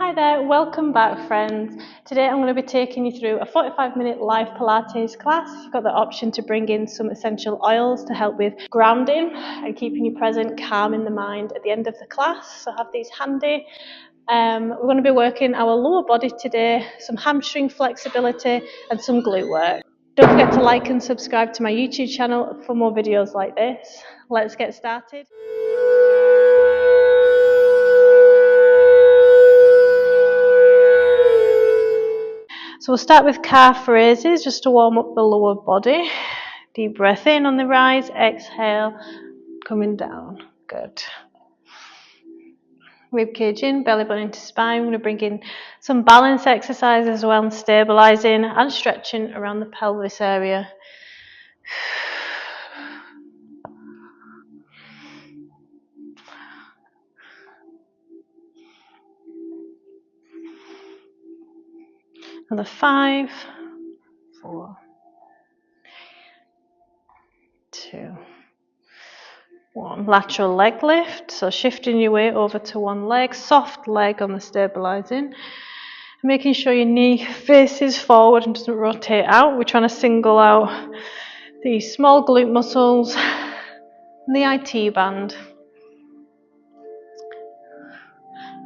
Hi there, welcome back friends. Today I'm going to be taking you through a 45-minute live Pilates class. You've got the option to bring in some essential oils to help with grounding and keeping you present, calm in the mind at the end of the class. So have these handy. We're going to be working our lower body today, some hamstring flexibility and some glute work. Don't forget to like and subscribe to my YouTube channel for more videos like this. Let's get started. So we'll start with calf raises just to warm up the lower body. Deep breath in on the rise, exhale, coming down. Good. Rib cage in, belly button into spine. We're going to bring in some balance exercise as well, and stabilizing and stretching around the pelvis area. Another 5, 4, 2, 1. Lateral leg lift, so shifting your weight over to one leg, soft leg on the stabilizing. Making sure your knee faces forward and doesn't rotate out. We're trying to single out the small glute muscles and the IT band.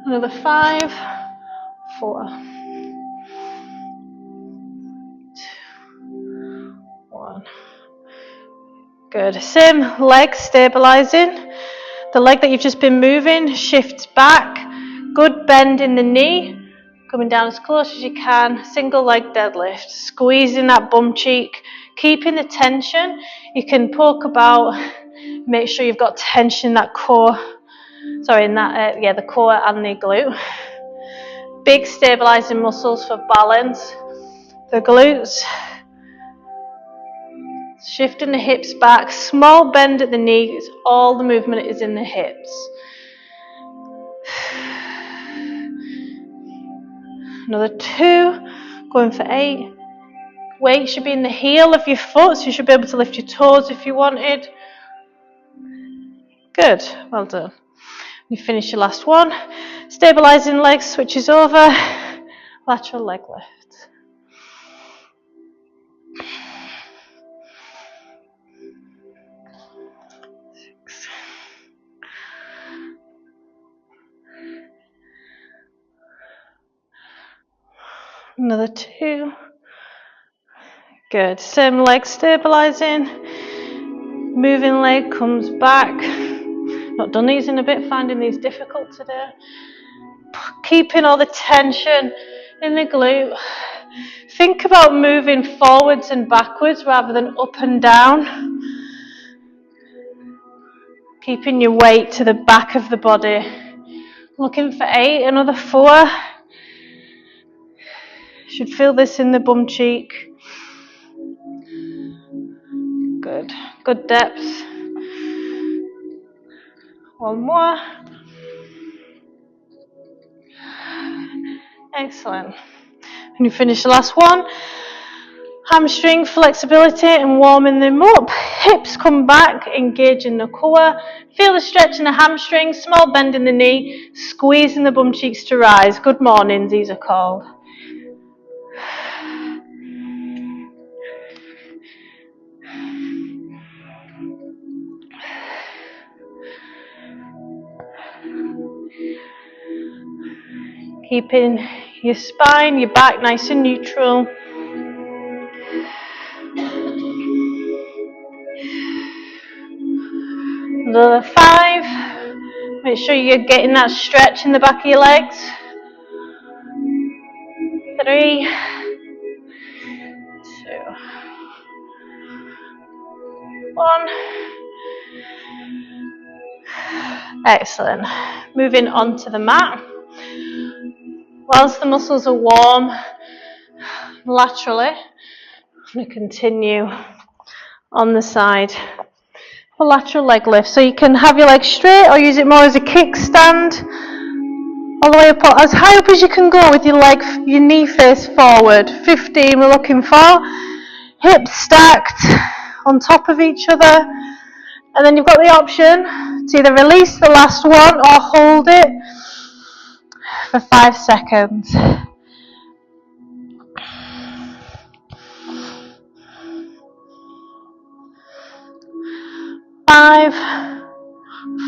Another 5, 4, 2, 1. Good. Same leg stabilizing. The leg that you've just been moving shifts back. Good bend in the knee. Coming down as close as you can. Single leg deadlift. Squeezing that bum cheek. Keeping the tension. You can poke about. Make sure you've got tension in that core. Sorry, in that the core and the glute. Big stabilizing muscles for balance. The glutes. Shifting the hips back, small bend at the knees, all the movement is in the hips. Another 2, going for 8. Weight should be in the heel of your foot, so you should be able to lift your toes if you wanted. Good, well done. You finish your last one. Stabilizing legs, switches over, lateral leg lift. Another 2. Good. Same leg stabilizing. Moving leg comes back. Not done these in a bit, finding these difficult today. Keeping all the tension in the glute. Think about moving forwards and backwards rather than up and down. Keeping your weight to the back of the body. Looking for 8, another 4. Should feel this in the bum cheek. Good. Good depth. One more. Excellent. When you finish the last one, hamstring flexibility and warming them up. Hips come back, engaging the core. Feel the stretch in the hamstring, small bend in the knee, squeezing the bum cheeks to rise. Good mornings, these are called. Keeping your spine, your back nice and neutral. Another 5. Make sure you're getting that stretch in the back of your legs. 3, 2, 1. Excellent. Moving on to the mat. Whilst the muscles are warm laterally, I'm going to continue on the side. A lateral leg lift. So you can have your legs straight or use it more as a kickstand. All the way up, as high up as you can go with your knee face forward. 15 we're looking for. Hips stacked on top of each other. And then you've got the option to either release the last one or hold it. for 5 seconds. 5,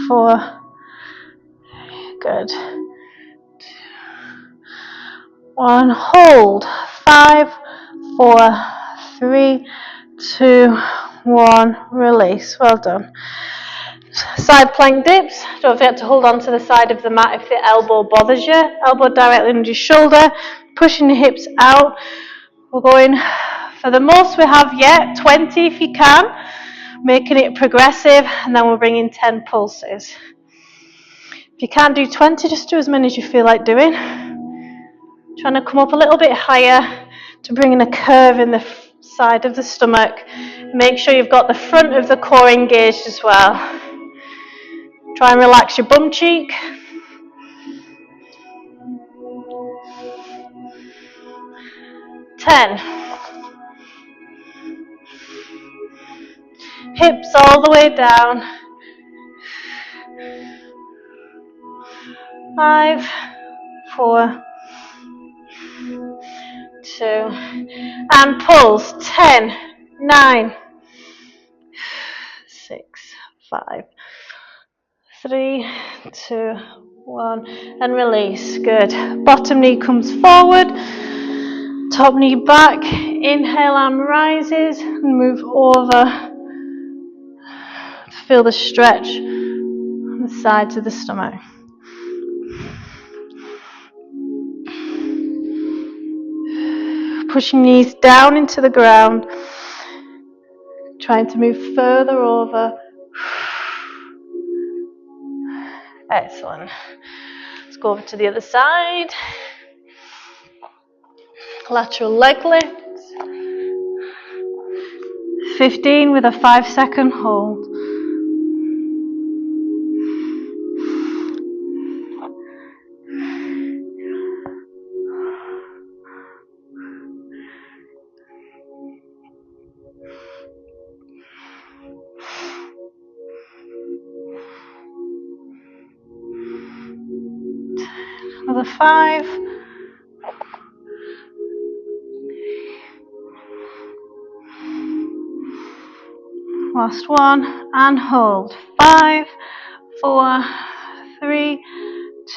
4, good. 1, hold. 5, 4, 3, 2, 1, release. Well done. Side plank dips. Don't forget to hold on to the side of the mat if the elbow bothers you. Elbow directly under your shoulder, pushing the hips out. We're going for the most we have yet, 20 if you can, making it progressive, and then we'll bring in 10 pulses. If you can't do 20, just do as many as you feel like doing. Trying to come up a little bit higher to bring in a curve in the side of the stomach. Make sure you've got the front of the core engaged as well. Try and relax your bum cheek. 10. Hips all the way down. 5, 4, 2, and pulse. 10, 9, 6, 5, 3, 2, 1, and release. Good. Bottom knee comes forward, top knee back. Inhale, arm rises, and move over to feel the stretch on the sides of the stomach. Pushing knees down into the ground, trying to move further over. Excellent. Let's go over to the other side. Lateral leg lifts. 15 with a 5-second hold. Another 5. Last one, and hold. 5, 4, 3,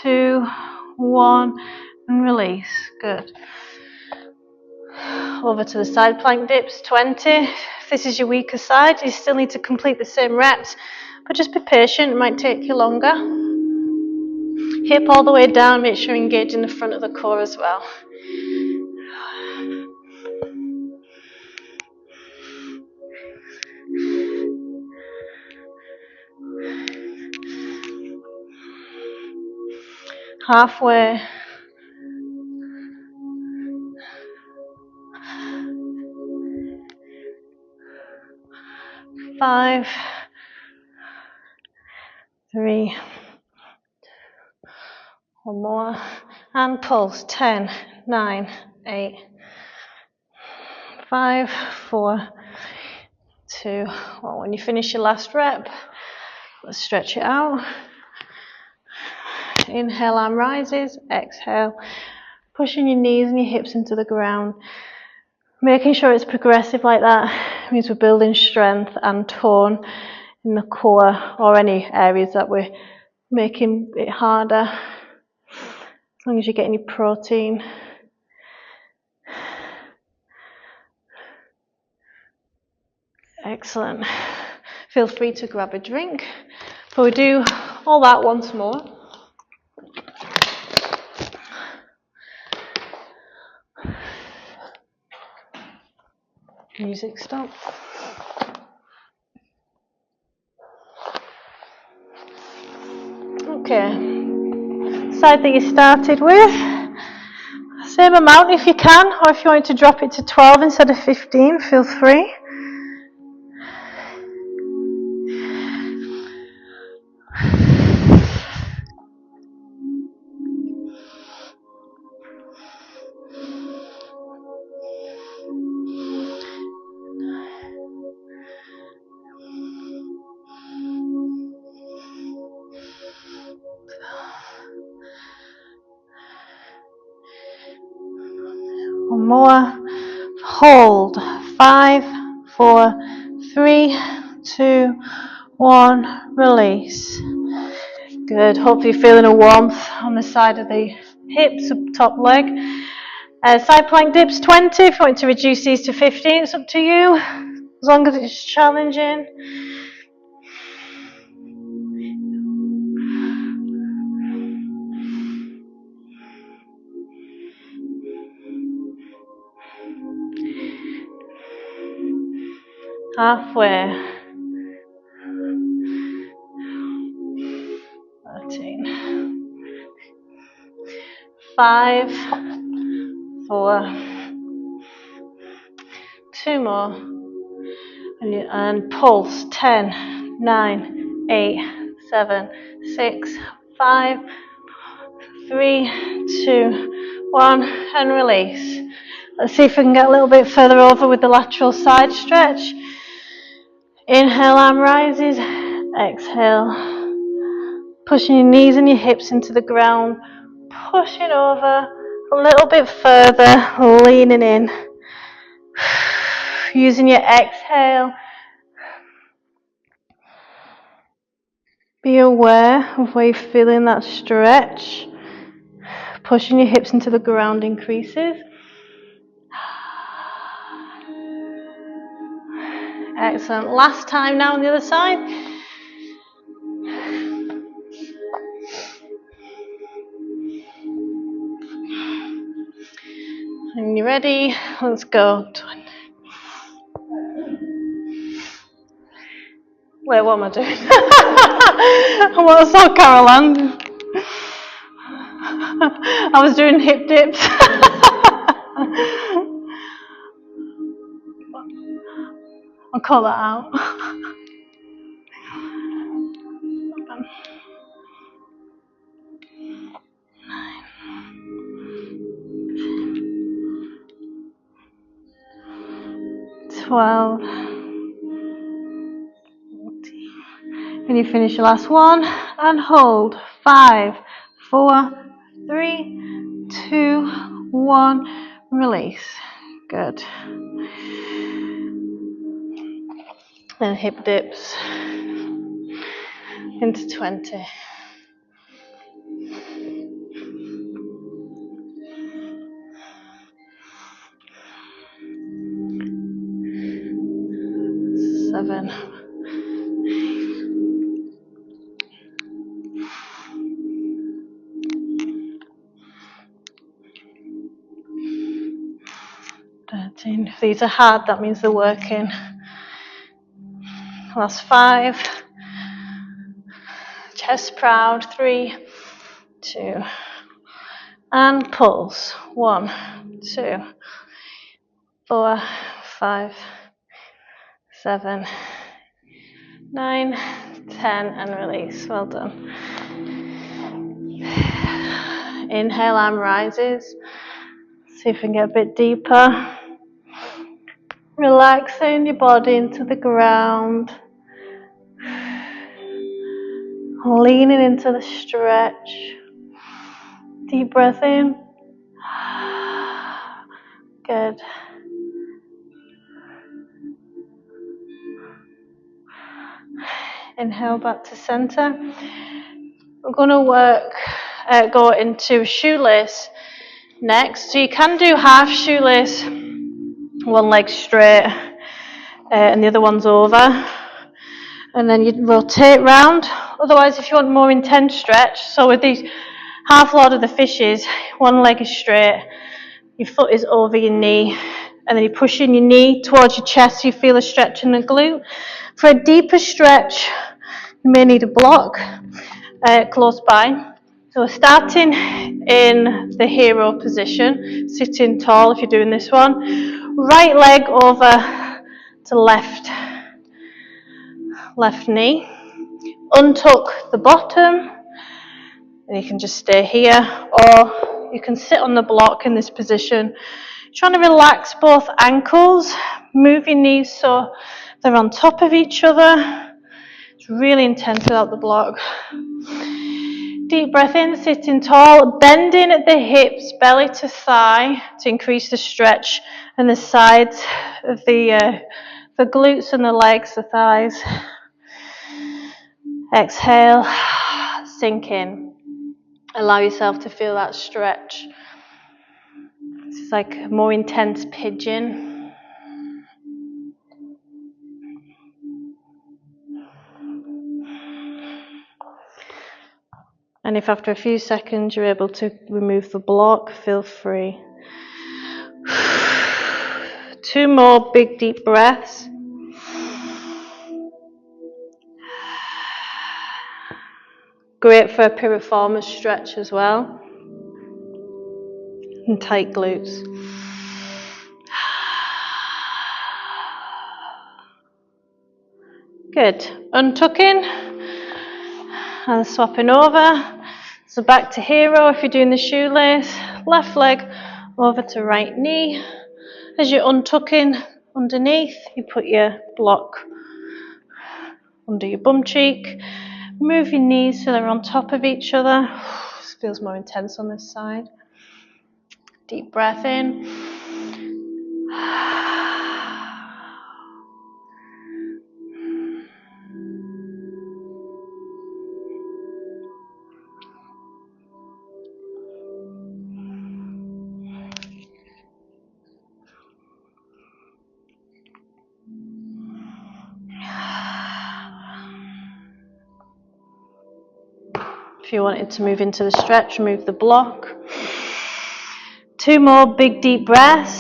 2, 1, and release. Good. Over to the side plank dips. 20. If this is your weaker side, you still need to complete the same reps, but just be patient. It might take you longer. Hip all the way down. Make sure you're engaging the front of the core as well. Halfway. 5, 3, one more, and pulse. 10, 9, 8, 5, 4, 2, 1. When you finish your last rep, let's stretch it out. Inhale, arm rises. Exhale, pushing your knees and your hips into the ground. Making sure it's progressive like that means we're building strength and tone in the core or any areas that we're making it harder. As long as you're getting your protein. Excellent. Feel free to grab a drink. But we do all that once more. Music stop. Okay. Side that you started with. Same amount if you can, or if you want to drop it to 12 instead of 15, feel free. One more. Hold. 5, 4, 3, 2, 1. Release. Good. Hopefully you're feeling a warmth on the side of the hips, top leg. Side plank dips 20. If you want to reduce these to 15, it's up to you. As long as it's challenging. Halfway. 13. 5, 4, 2 more. And pulse. 10, 9, 8, 7, 6, 5, 3, 2, 1, and release. Let's see if we can get a little bit further over with the lateral side stretch. Inhale, arm rises. Exhale. Pushing your knees and your hips into the ground. Pushing over a little bit further, leaning in. Using your exhale. Be aware of where you're feeling that stretch. Pushing your hips into the ground increases. Excellent. Last time now on the other side. And you're ready? Let's go. Wait, what am I doing? I saw Carol Ann. I was doing hip dips. I'll call that out. 12. 14. When you finish your last one, and hold. 5, 4, 3, 2, 1. Release. Good. Then hip dips into 20. Seven. 13. If these are hard, that means they're working. Last 5. Chest proud. 3, 2. And pulse. 1, 2, 4, 5, 7, 9, 10, and release. Well done. Inhale, arm rises. See if we can get a bit deeper. Relaxing your body into the ground. Leaning into the stretch. Deep breath in. Good. Inhale back to center. We're going to go into shoelace next. So you can do half shoelace, one leg straight, and the other one's over. And then you rotate round. Otherwise, if you want more intense stretch, so with these half Lord of the Fishes, one leg is straight, your foot is over your knee, and then you're pushing your knee towards your chest so you feel a stretch in the glute. For a deeper stretch, you may need a block close by. So we're starting in the hero position, sitting tall if you're doing this one. Right leg over to left knee. Untuck the bottom, and you can just stay here, or you can sit on the block in this position. Trying to relax both ankles, move your knees so they're on top of each other. It's really intense without the block. Deep breath in, sitting tall, bending at the hips, belly to thigh to increase the stretch and the sides of the glutes and the legs, the thighs. Exhale, sink in. Allow yourself to feel that stretch. This is like a more intense pigeon. And if after a few seconds you're able to remove the block, feel free. 2 more big deep breaths. Great for a piriformis stretch as well. And tight glutes. Good. Untucking and swapping over. So back to hero if you're doing the shoelace. Left leg over to right knee. As you're untucking underneath, you put your block under your bum cheek. Move your knees so they're on top of each other. This feels more intense on this side. Deep breath in. If you wanted to move into the stretch, remove the block. 2 more big deep breaths.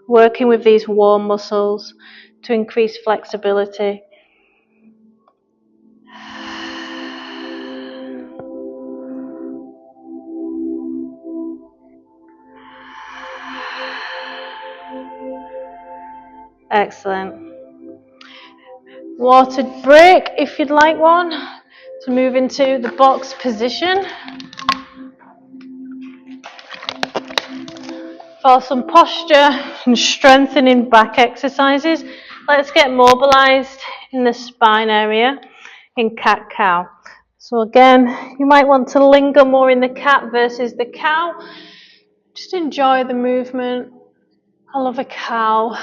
Working with these warm muscles to increase flexibility. Excellent. Water break if you'd like one, to move into the box position. For some posture and strengthening back exercises, let's get mobilized in the spine area in cat-cow. So again, you might want to linger more in the cat versus the cow. Just enjoy the movement. I love a cow.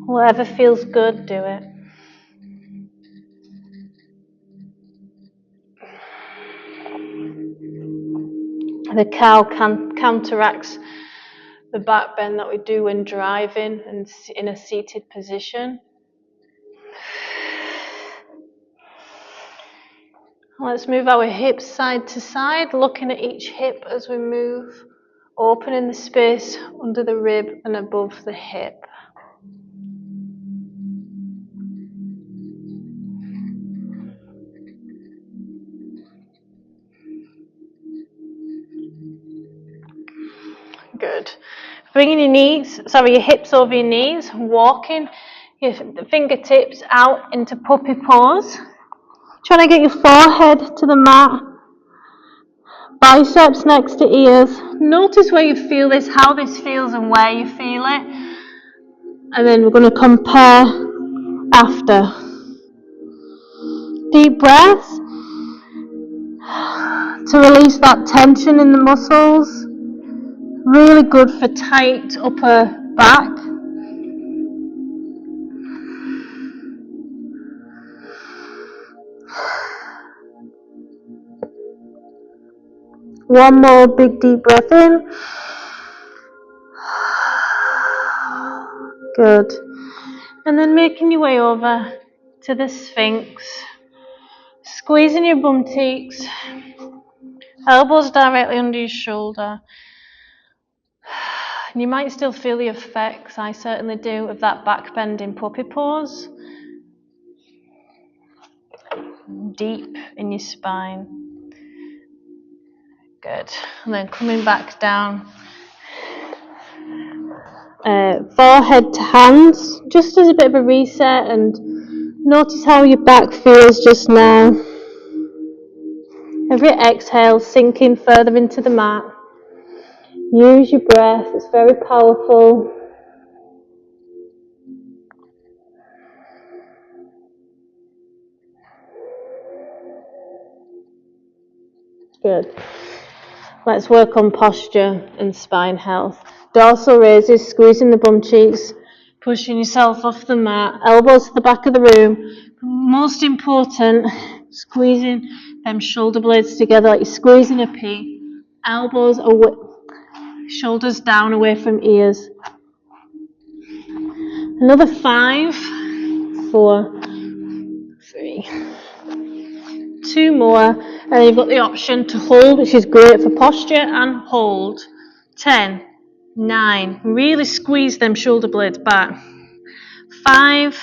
Whatever feels good, do it. The cow counteracts the back bend that we do when driving and in a seated position. Let's move our hips side to side, looking at each hip as we move, opening the space under the rib and above the hip. Good. Bringing your hips over your knees, walking your fingertips out into puppy pose. Trying to get your forehead to the mat, biceps next to ears. Notice where you feel this, how this feels and where you feel it. And then we're going to compare after. Deep breaths to release that tension in the muscles. Really good for tight upper back. One more big deep breath in. Good. And then making your way over to the Sphinx. Squeezing your bum cheeks. Elbows directly under your shoulder. And you might still feel the effects, I certainly do, of that back bend in puppy pose. Deep in your spine. Good. And then coming back down. Forehead to hands, just as a bit of a reset, and notice how your back feels just now. Every exhale, sinking further into the mat. Use your breath, it's very powerful. Good. Let's work on posture and spine health. Dorsal raises, squeezing the bum cheeks, pushing yourself off the mat, elbows to the back of the room. Most important, squeezing them shoulder blades together like you're squeezing a pea. Elbows away, shoulders down away from ears. Another 5, 4, 3. 2 more, and then you've got the option to hold, which is great for posture, and hold. 10, 9. Really squeeze them shoulder blades back. 5,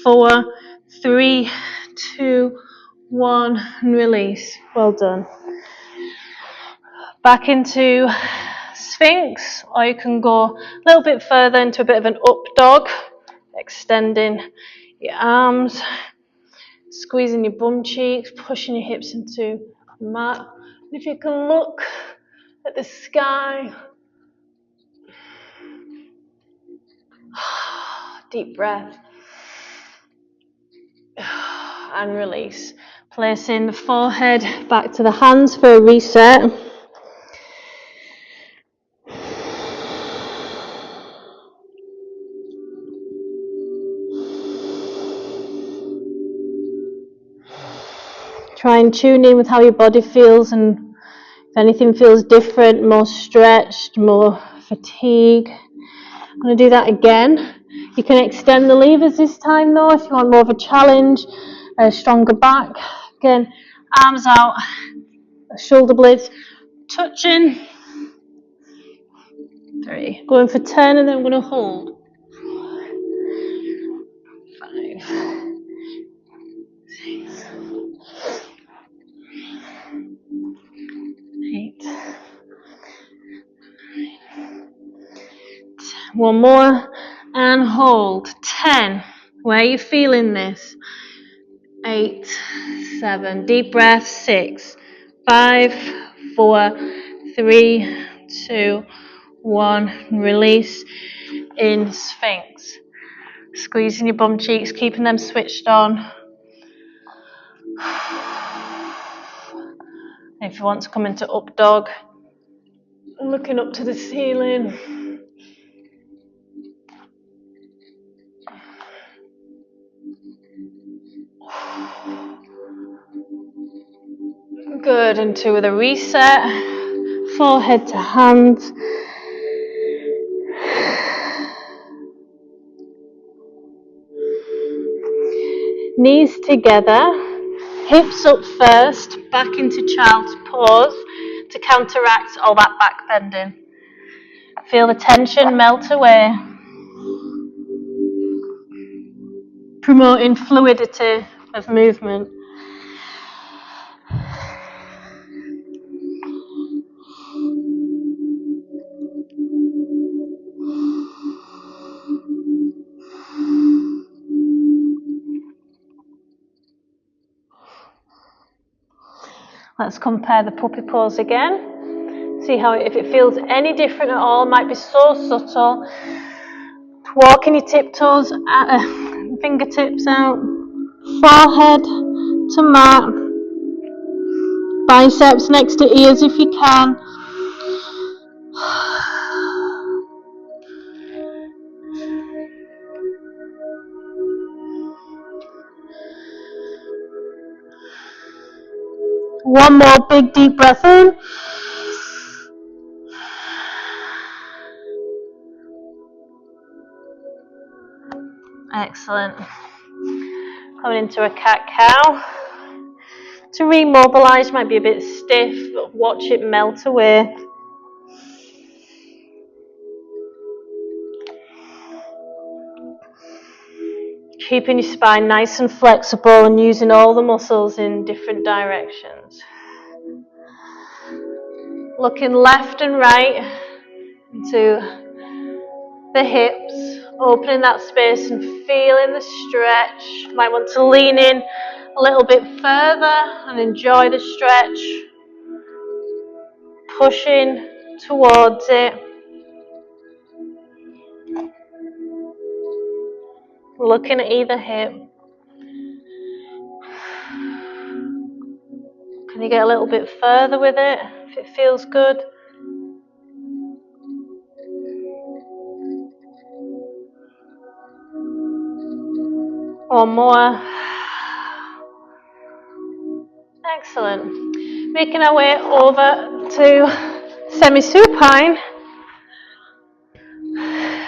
4, 3, 2, 1, and release. Well done. Back into Sphinx, or you can go a little bit further into a bit of an up dog, extending your arms, squeezing your bum cheeks, pushing your hips into the mat. And if you can look at the sky, deep breath, and release. Placing the forehead back to the hands for a reset. Try and tune in with how your body feels, and if anything feels different, more stretched, more fatigue. I'm going to do that again. You can extend the levers this time though if you want more of a challenge, a stronger back. Again, arms out, shoulder blades touching. 3. Going for 10 and then I'm going to hold. 5, 6, 8, 9, 10. One more and hold. 10. Where are you feeling this? 8, 7. Deep breath. 6, 5, 4, 3, 2, 1. Release in Sphinx. Squeezing your bum cheeks, keeping them switched on. If you want to come into up dog, looking up to the ceiling. Good, and 2 with a reset. Forehead to hands. Knees together, hips up first, back into child's pose to counteract all that back bending. Feel the tension melt away, promoting fluidity of movement. Let's compare the puppy pose again. See how, if it feels any different at all. It might be so subtle. Walking your tiptoes, fingertips out, forehead to mat, biceps next to ears if you can. One more big deep breath in. Excellent. Coming into a cat-cow. To remobilise, might be a bit stiff, but watch it melt away. Keeping your spine nice and flexible and using all the muscles in different directions. Looking left and right into the hips, opening that space and feeling the stretch. You might want to lean in a little bit further and enjoy the stretch. Pushing towards it. Looking at either hip. Can you get a little bit further with it if it feels good? One more. Excellent. Making our way over to semi-supine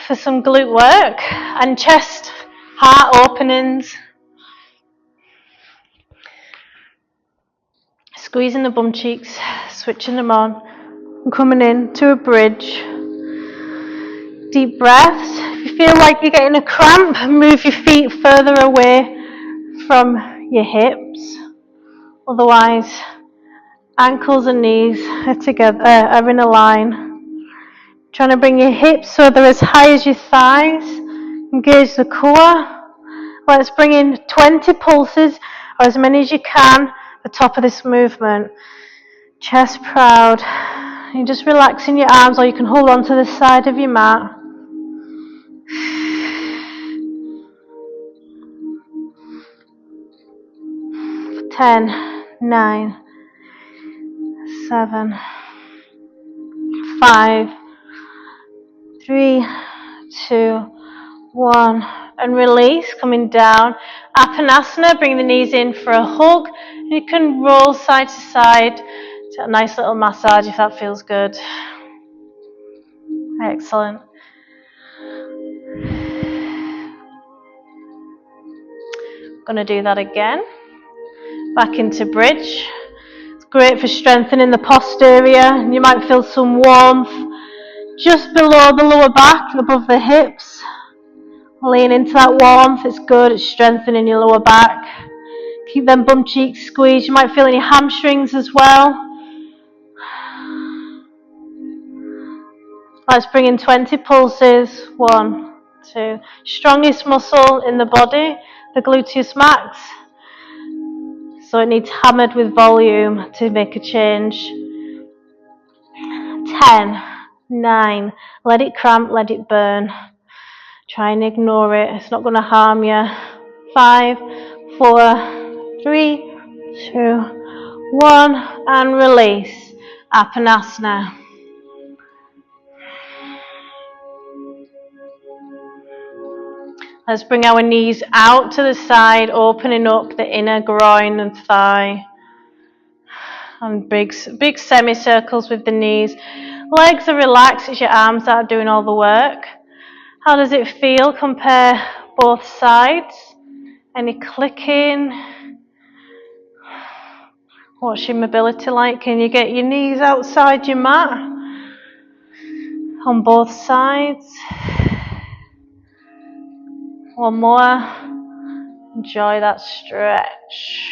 for some glute work and chest, heart openings. Squeezing the bum cheeks, switching them on, and coming in to a bridge. Deep breaths. If you feel like you're getting a cramp, move your feet further away from your hips. Otherwise, ankles and knees are together, are in a line. Trying to bring your hips so they're as high as your thighs. Engage the core. Let's bring in 20 pulses, or as many as you can, at the top of this movement. Chest proud. You're just relaxing your arms, or you can hold on to the side of your mat. Ten, 9, 7, 5, 3, 2, 1, and release, coming down. Apanasana, bring the knees in for a hug. You can roll side to side to a nice little massage if that feels good. Excellent. Going to do that again. Back into bridge. It's great for strengthening the posterior. You might feel some warmth just below the lower back, above the hips. Lean into that warmth. It's good. It's strengthening your lower back. Keep them bum cheeks squeezed. You might feel in your hamstrings as well. Let's bring in 20 pulses. 1, 2. Strongest muscle in the body, the gluteus max. So it needs hammered with volume to make a change. 10, 9. Let it cramp, let it burn. Try and ignore it. It's not going to harm you. 5, 4, 3, 2, 1. And release. Apanasana. Let's bring our knees out to the side, opening up the inner groin and thigh. And big semicircles with the knees. Legs are relaxed, it's your arms that are doing all the work. How does it feel? Compare both sides. Any clicking? What's your mobility like? Can you get your knees outside your mat? On both sides. One more. Enjoy that stretch.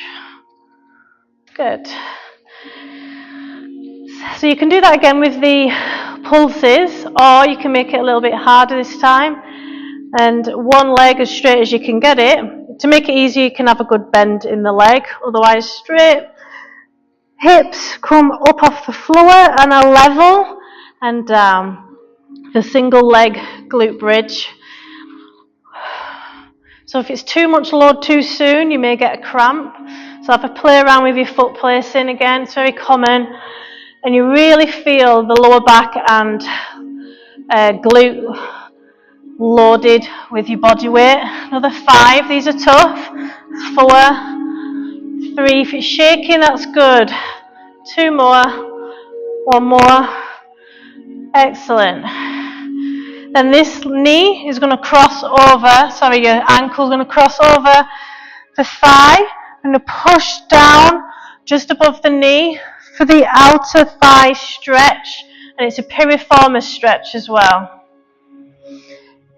Good. So you can do that again with the pulses, or you can make it a little bit harder this time. And one leg as straight as you can get it. To make it easier, you can have a good bend in the leg. Otherwise, straight. Hips come up off the floor and are level and down. The single leg glute bridge. So if it's too much load too soon, you may get a cramp. So have a play around with your foot placing again. It's very common. And you really feel the lower back and glute loaded with your body weight. Another 5. These are tough. 4, 3. If it's shaking, that's good. 2 more. 1 more. Excellent. Then this knee is going to cross over, your ankle is going to cross over the thigh. I'm going to push down just above the knee for the outer thigh stretch. And it's a piriformis stretch as well.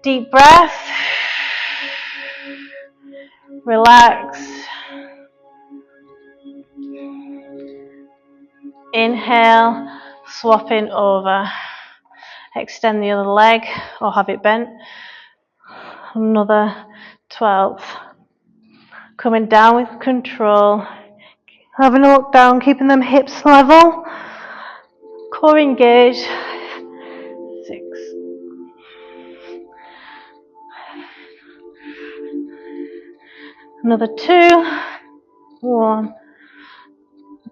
Deep breath. Relax. Inhale, swapping over. Extend the other leg or have it bent. Another 12. Coming down with control. Having a look down, keeping them hips level. Core engaged. 6. Another 2. 1.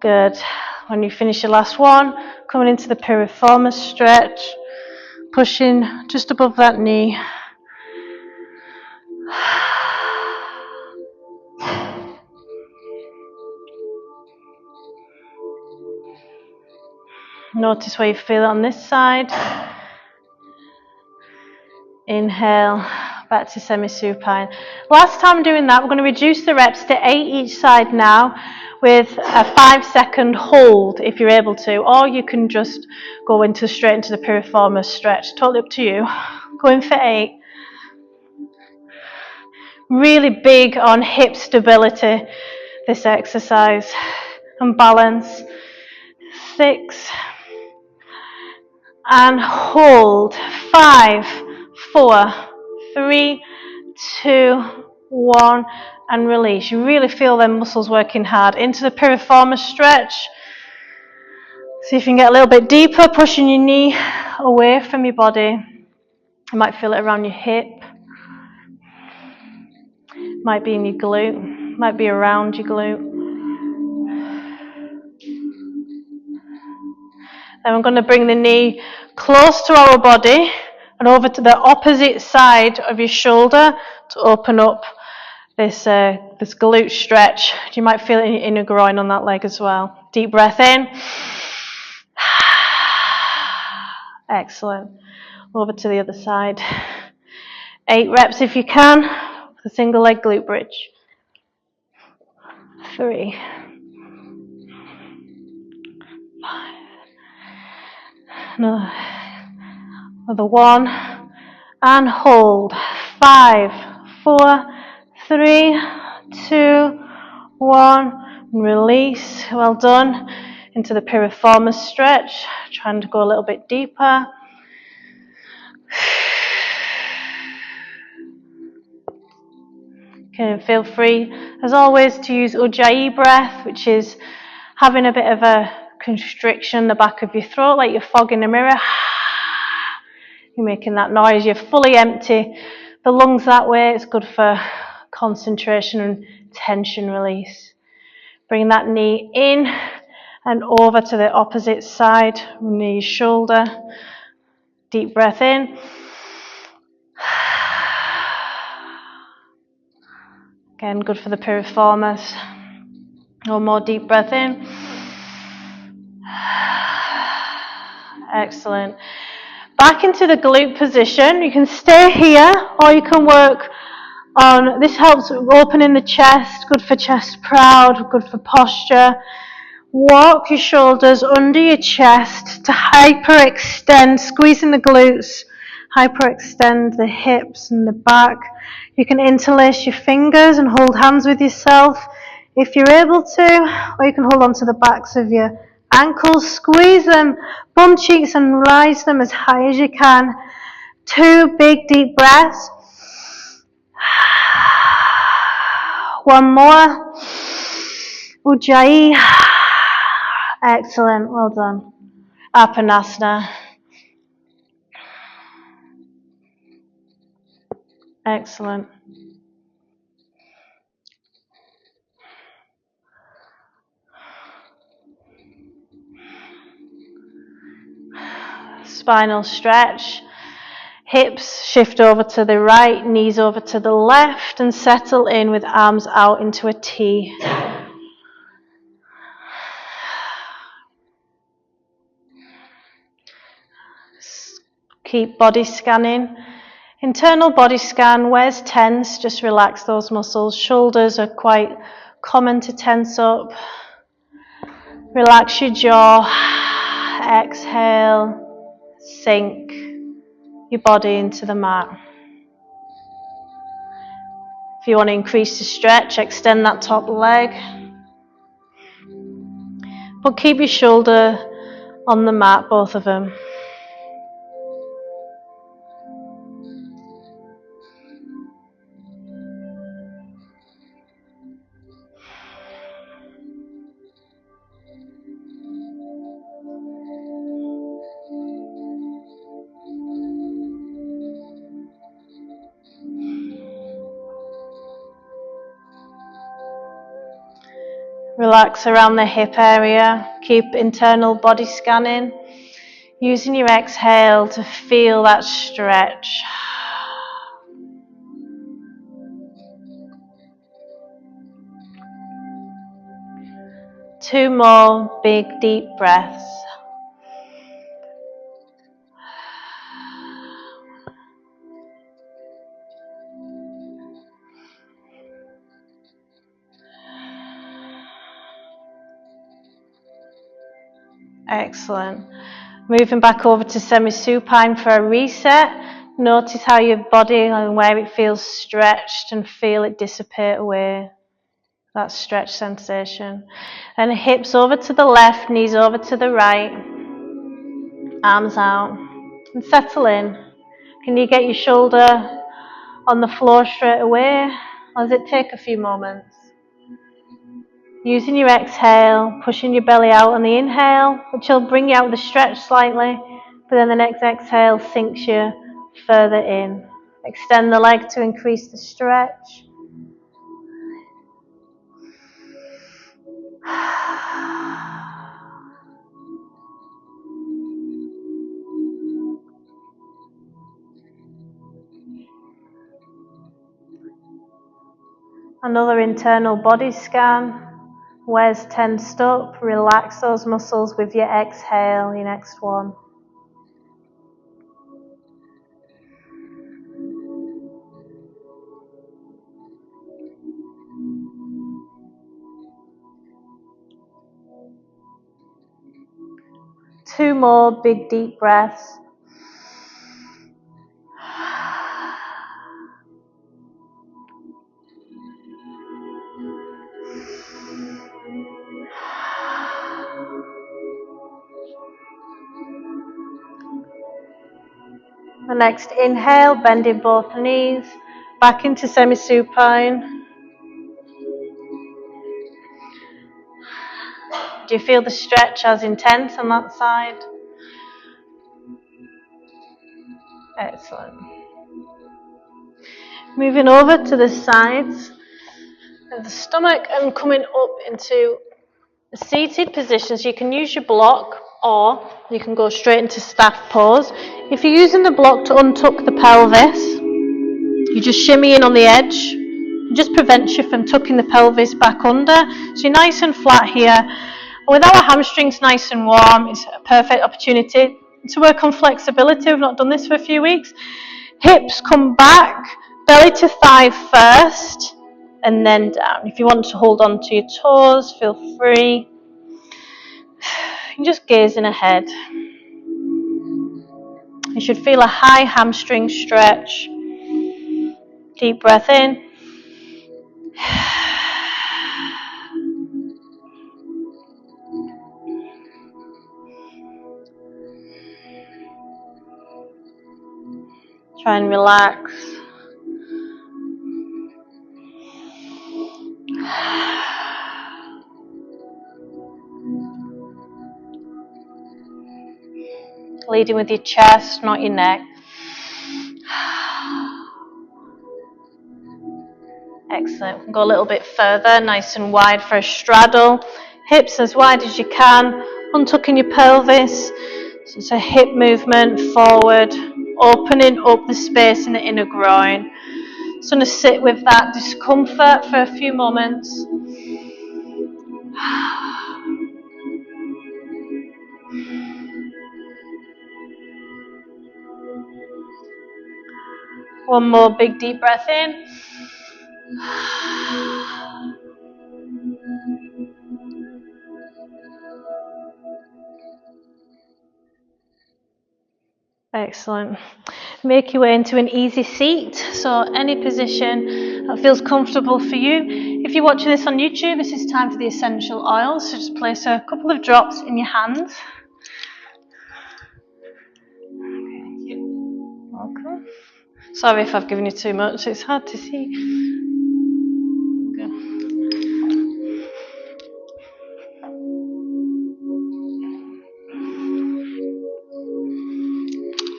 Good. When you finish your last one, coming into the piriformis stretch, pushing just above that knee. Notice where you feel it on this side. Inhale, back to semi-supine. Last time doing that, we're going to reduce the reps to 8 each side now with a 5-second hold if you're able to, or you can just go straight into the piriformis stretch. Totally up to you. Going for 8. Really big on hip stability, this exercise, and balance. 6. And hold. 5, 4, 3, 2, 1, and release. You really feel them muscles working hard. Into the piriformis stretch. See if you can get a little bit deeper, pushing your knee away from your body. You might feel it around your hip. Might be in your glute. Might be around your glute. Then we're going to bring the knee close to our body and over to the opposite side of your shoulder to open up this glute stretch. You might feel it in your inner groin on that leg as well. Deep breath in. Excellent. Over to the other side. 8 reps if you can. With a single leg glute bridge. 3. 5. Another 1. And hold. 5, 4, 3, 2, 1. Release. Well done. Into the piriformis stretch. Trying to go a little bit deeper. Okay, feel free, as always, to use Ujjayi breath, which is having a bit of a constriction in the back of your throat, like you're fogging a mirror. You're making that noise. You're fully empty the lungs that way. It's good for concentration and tension release. Bring that knee in and over to the opposite side, knee, shoulder. Deep breath in. Again, good for the piriformis. One more deep breath in. Excellent. Back into the glute position. You can stay here or you can work on, this helps opening the chest, good for chest proud, good for posture. Walk your shoulders under your chest to hyperextend, squeezing the glutes, hyperextend the hips and the back. You can interlace your fingers and hold hands with yourself if you're able to, or you can hold on to the backs of your ankles, squeeze them, bum cheeks, and rise them as high as you can. 2 big deep breaths. 1 more. Ujjayi. Excellent, well done. Apanasana. Excellent. Spinal stretch. Hips shift over to the right, knees over to the left, and settle in with arms out into a T. Keep body scanning. Internal body scan, where's tense? Just relax those muscles. Shoulders are quite common to tense up. Relax your jaw. Exhale. Sink your body into the mat. If you want to increase the stretch, extend that top leg. But keep your shoulder on the mat, both of them. Relax around the hip area. Keep internal body scanning. Using your exhale to feel that stretch. Two more big deep breaths. Excellent. Moving back over to semi-supine for a reset. Notice how your body and where it feels stretched and feel it dissipate away. That stretch sensation. And hips over to the left, knees over to the right. Arms out. And settle in. Can you get your shoulder on the floor straight away? Or does it take a few moments? Using your exhale, pushing your belly out on the inhale, which will bring you out of the stretch slightly, but then the next exhale sinks you further in. Extend the leg to increase the stretch. Another internal body scan. Where's tensed up? Relax those muscles with your exhale, your next one. Two more big deep breaths. The next inhale, bending both knees, back into semi-supine. Do you feel the stretch as intense on that side? Excellent. Moving over to the sides of the stomach and coming up into a seated position. So you can use your block or you can go straight into staff pose. If you're using the block to untuck the pelvis, you just shimmy in on the edge. It just prevents you from tucking the pelvis back under. So you're nice and flat here. With our hamstrings nice and warm, it's a perfect opportunity to work on flexibility. We've not done this for a few weeks. Hips come back, belly to thigh first, and then down. If you want to hold on to your toes, feel free. You're just gazing ahead. You should feel a high hamstring stretch. Deep breath in. Try and relax. Leading with your chest, not your neck. Excellent. Go a little bit further, nice and wide for a straddle. Hips as wide as you can. Untucking your pelvis. So it's a hip movement forward, opening up the space in the inner groin. Just going to sit with that discomfort for a few moments. One more big deep breath in. Excellent. Make your way into an easy seat, so any position that feels comfortable for you. If you're watching this on YouTube, this is time for the essential oils, so just place a couple of drops in your hands. Okay. Sorry if I've given you too much, it's hard to see.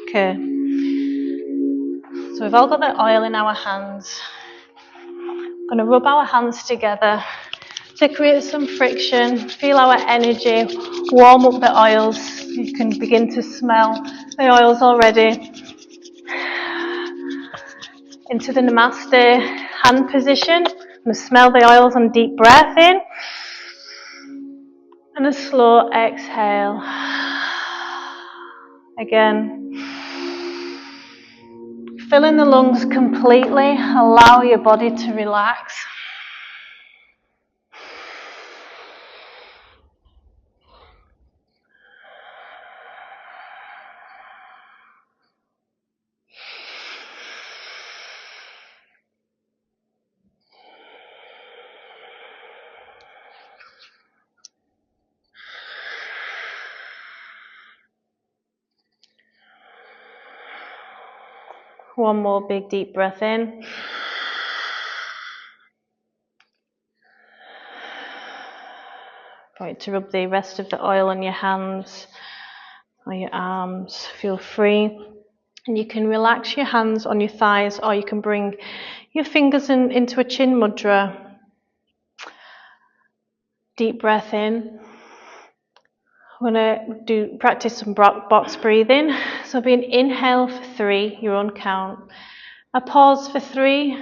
Okay. So we've all got the oil in our hands. I'm going to rub our hands together to create some friction. Feel our energy, warm up the oils. You can begin to smell the oils already. Into the Namaste hand position. And smell the oils on deep breath in. And a slow exhale. Again. Filling the lungs completely. Allow your body to relax. One more big deep breath in. Going to rub the rest of the oil on your hands or your arms. Feel free. And you can relax your hands on your thighs, or you can bring your fingers into a chin mudra. Deep breath in. We're going to practice some box breathing. So be an inhale for 3, your own count. A pause for 3,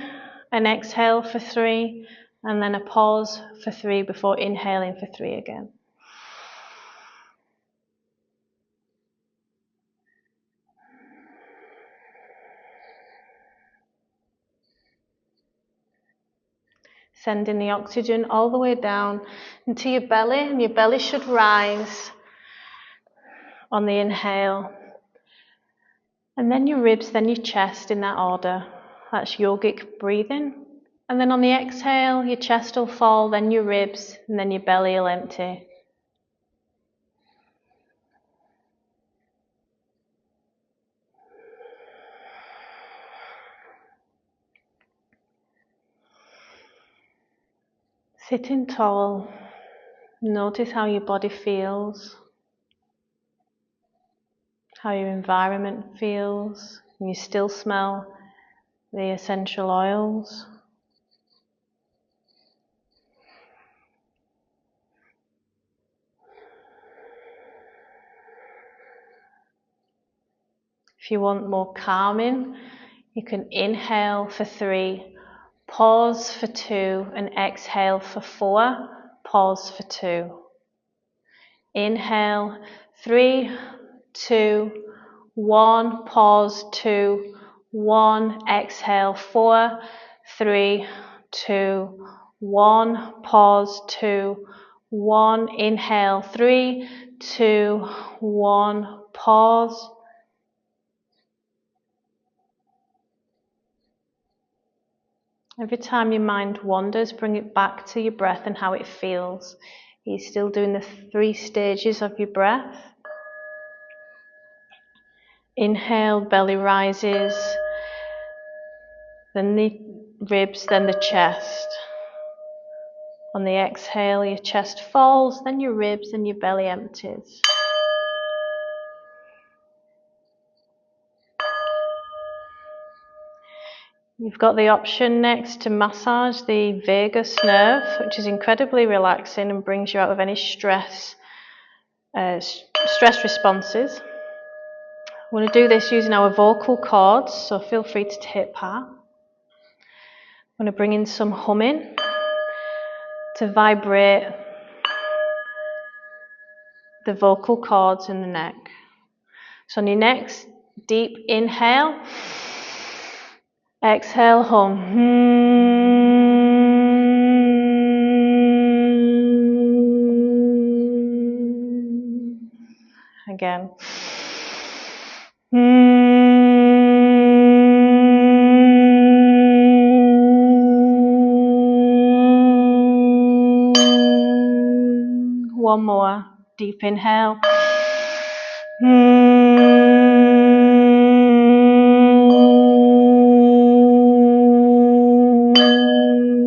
an exhale for 3, and then a pause for 3 before inhaling for 3 again. Sending the oxygen all the way down into your belly, and your belly should rise on the inhale. And then your ribs, then your chest in that order. That's yogic breathing. And then on the exhale, your chest will fall, then your ribs, and then your belly will empty. Sitting tall, notice how your body feels, how your environment feels. Can you still smell the essential oils? If you want more calming, you can inhale for 3, pause for 2, and exhale for 4, pause for 2. Inhale, 3, 2, 1, pause, 2, 1, exhale, 4, 3, 2, 1, pause, 2, 1, inhale, 3, 2, 1, pause. Every time your mind wanders, bring it back to your breath and how it feels. Are you still doing the 3 stages of your breath? Inhale, belly rises, then the ribs, then the chest. On the exhale, your chest falls, then your ribs, and your belly empties. You've got the option next to massage the vagus nerve, which is incredibly relaxing and brings you out of any stress responses. We're going to do this using our vocal cords, so feel free to take part. I'm going to bring in some humming to vibrate the vocal cords in the neck. So on your next deep inhale, exhale, hum. Again. One more. Deep inhale.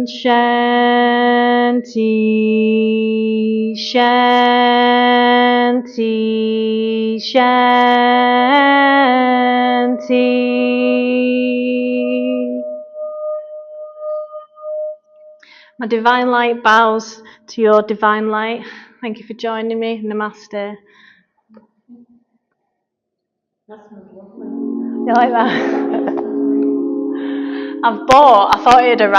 Shanti, Shanti, Shanti. My divine light bows to your divine light. Thank you for joining me. Namaste. You like that? I thought it'd arrive.